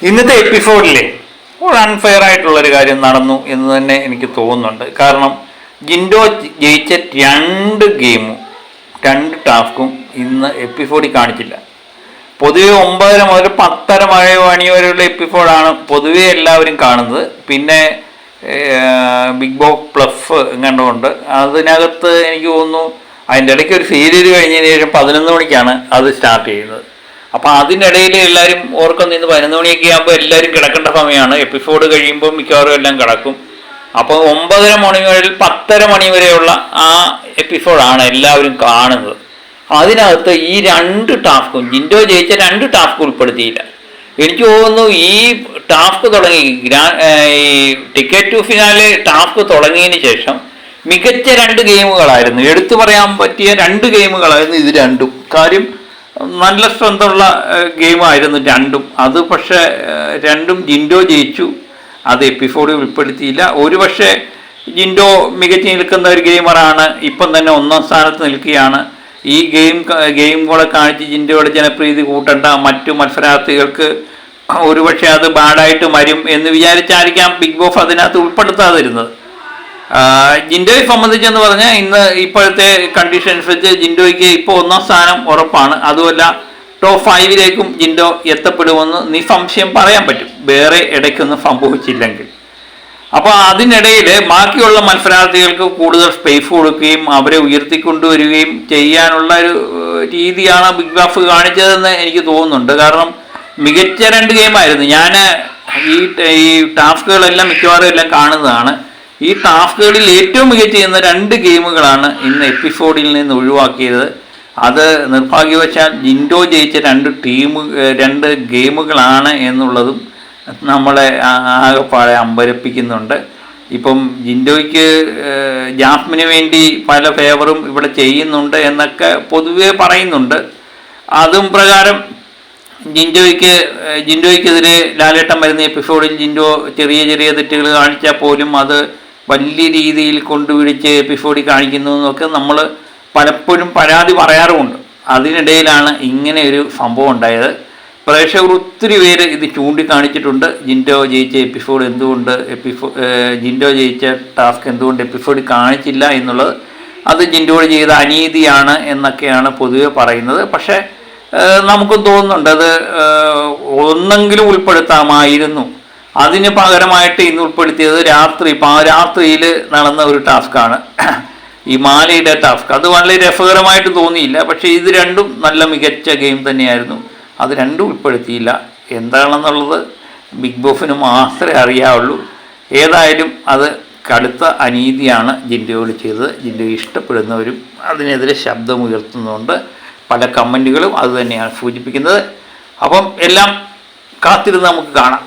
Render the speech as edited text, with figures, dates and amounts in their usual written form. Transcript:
ഇന്നത്തെ എപ്പിസോഡിലെ ഒരു അൺഫെയർ ആയിട്ടുള്ളൊരു കാര്യം നടന്നു എന്ന് തന്നെ എനിക്ക് തോന്നുന്നുണ്ട്. കാരണം ജിൻഡോ ജയിച്ച രണ്ട് ടാസ്കും ഇന്ന് എപ്പിസോഡിൽ കാണിച്ചില്ല. പൊതുവെ 9:30 മുതൽ 10:30 മണി വരെയുള്ള എപ്പിസോഡാണ് പൊതുവെ എല്ലാവരും കാണുന്നത്. പിന്നെ ബിഗ് ബോസ് പ്ലസ് കണ്ടുകൊണ്ട് അതിനകത്ത് എനിക്ക് തോന്നുന്നു അതിൻ്റെ ഇടയ്ക്ക് ഒരു സീരിയൽ കഴിഞ്ഞതിന് ശേഷം 11 മണിക്കാണ് അത് സ്റ്റാർട്ട് ചെയ്യുന്നത്. അപ്പോൾ അതിനിടയിൽ എല്ലാവരും ഓർക്കുന്ന ഇന്ന് 11 മണിയൊക്കെ ആകുമ്പോൾ എല്ലാവരും കിടക്കേണ്ട സമയമാണ്. എപ്പിസോഡ് കഴിയുമ്പോൾ മിക്കവാറും എല്ലാം കിടക്കും. അപ്പോൾ 9:30 മണി മുതൽ 10:30 മണി വരെയുള്ള ആ എപ്പിസോഡാണ് എല്ലാവരും കാണുന്നത്. അതിനകത്ത് ഈ രണ്ട് ടാസ്കും ജിൻഡോ ജയിച്ച രണ്ട് ടാസ്ക് ഉൾപ്പെടുത്തിയില്ല. എനിക്ക് തോന്നുന്നു ഈ ടാസ്ക് തുടങ്ങി ഈ ടിക്കറ്റ് ടു ഫിനാലെ ടാസ്ക് തുടങ്ങിയതിന് ശേഷം മികച്ച രണ്ട് ഗെയിമുകളായിരുന്നു, എടുത്തു പറയാൻ പറ്റിയ രണ്ട് ഗെയിമുകളായിരുന്നു ഇത് രണ്ടും. കാര്യം നല്ല സ്ട്രെങ്തുള്ള ഗെയിമായിരുന്നു രണ്ടും. അത് പക്ഷേ രണ്ടും ജിൻഡോ ജയിച്ചു, അത് എപ്പിസോഡിൽ ഉൾപ്പെടുത്തിയില്ല. ഒരു പക്ഷേ ജിൻഡോ മികച്ചു നിൽക്കുന്ന ഒരു ഗെയിമറാണ്, ഇപ്പം തന്നെ 1ാം സ്ഥാനത്ത് നിൽക്കുകയാണ്. ഈ ഗെയിമുകളെ കാണിച്ച് ജിൻഡോയുടെ ജനപ്രീതി കൂട്ടേണ്ട മറ്റു മത്സരാർത്ഥികൾക്ക് ഒരുപക്ഷെ അത് ബാഡായിട്ട് വരും എന്ന് വിചാരിച്ചായിരിക്കാം ബിഗ് ബോസ് അതിനകത്ത് ഉൾപ്പെടുത്താതിരുന്നത്. ജിൻഡോയെ സംബന്ധിച്ചെന്ന് പറഞ്ഞാൽ ഇന്ന് ഇപ്പോഴത്തെ കണ്ടീഷൻസ് വെച്ച് ജിൻഡോയ്ക്ക് ഇപ്പോൾ 1ാം സ്ഥാനം ഉറപ്പാണ്. അതുമല്ല ടോപ്പ് 5ലേക്കും ജിൻഡോ എത്തപ്പെടുമെന്ന് നിസ്സംശയം പറയാൻ പറ്റും, വേറെ ഇടയ്ക്കൊന്നും സംഭവിച്ചില്ലെങ്കിൽ. അപ്പോൾ അതിനിടയിൽ ബാക്കിയുള്ള മത്സരാർത്ഥികൾക്ക് കൂടുതൽ സ്പേസ് കൊടുക്കുകയും അവരെ ഉയർത്തിക്കൊണ്ടുവരികയും ചെയ്യാനുള്ള ഒരു രീതിയാണ് ബിഗ് ബോസ് കാണിച്ചതെന്ന് എനിക്ക് തോന്നുന്നുണ്ട്. കാരണം മികച്ച രണ്ട് ഗെയിമായിരുന്നു. ഞാൻ ഈ ടാസ്കുകളെല്ലാം മിക്കവാറും എല്ലാം കാണുന്നതാണ്. ഈ ടാസ്കുകളിൽ ഏറ്റവും മികച്ച ചെയ്യുന്ന രണ്ട് ഗെയിമുകളാണ് ഇന്ന് എപ്പിസോഡിൽ നിന്ന് ഒഴിവാക്കിയത്. അത് നിർഭാഗ്യവശാൽ ജിൻഡോ ജയിച്ച രണ്ട് ഗെയിമുകളാണ് എന്നുള്ളതും നമ്മളെ ആകെപ്പാടെ അമ്പരപ്പിക്കുന്നുണ്ട്. ഇപ്പം ജിൻഡോയ്ക്ക് ജാസ്മിന് വേണ്ടി പല ഫേവറും ഇവിടെ ചെയ്യുന്നുണ്ട് എന്നൊക്കെ പൊതുവെ പറയുന്നുണ്ട്. അതും പ്രകാരം ജിൻഡോയ്ക്കെതിരെ ലാലേട്ടൻ വരുന്ന എപ്പിസോഡിൽ ജിൻഡോ ചെറിയ തെറ്റുകൾ കാണിച്ചാൽ പോലും അത് വലിയ രീതിയിൽ കൊണ്ടുപിടിച്ച് എപ്പിസോഡിൽ കാണിക്കുന്നു എന്നൊക്കെ നമ്മൾ പലപ്പോഴും പരാതി പറയാറുമുണ്ട്. അതിനിടയിലാണ് ഇങ്ങനെ ഒരു സംഭവം ഉണ്ടായത്. പ്രേക്ഷകർ ഒത്തിരി പേര് ഇത് ചൂണ്ടിക്കാണിച്ചിട്ടുണ്ട്. ജിൻഡോ ജയിച്ച എപ്പിസോഡ് എന്തുകൊണ്ട് ജിൻഡോ ജയിച്ച ടാസ്ക് എന്തുകൊണ്ട് എപ്പിസോഡിൽ കാണിച്ചില്ല എന്നുള്ളത് അത് ജിൻഡോയോട് ചെയ്ത അനീതിയാണ് എന്നൊക്കെയാണ് പൊതുവെ പറയുന്നത്. പക്ഷേ നമുക്കും തോന്നുന്നുണ്ട് അത് ഒന്നെങ്കിലും ഉൾപ്പെടുത്താമായിരുന്നു. അതിന് പകരമായിട്ട് ഇന്ന് ഉൾപ്പെടുത്തിയത് രാത്രിയിൽ നടന്ന ഒരു ടാസ്ക്കാണ്, ഈ മാലയുടെ ടാസ്ക്. അത് വളരെ രസകരമായിട്ട് തോന്നിയില്ല. പക്ഷേ ഇത് രണ്ടും നല്ല മികച്ച ഗെയിം തന്നെയായിരുന്നു. അത് രണ്ടും ഉൾപ്പെടുത്തിയില്ല. എന്താണെന്നുള്ളത് ബിഗ് ബോസിന് മാത്രമേ അറിയാവുള്ളൂ. ഏതായാലും അത് കടുത്ത അനീതിയാണ് ജിൻഡോയോട് ചെയ്തത്. ജിൻഡോ ഇഷ്ടപ്പെടുന്നവരും അതിനെതിരെ ശബ്ദമുയർത്തുന്നുണ്ട്. പല കമൻറ്റുകളും അതുതന്നെയാണ് സൂചിപ്പിക്കുന്നത്. അപ്പം എല്ലാം കാത്തിരുന്ന് നമുക്ക് കാണാം.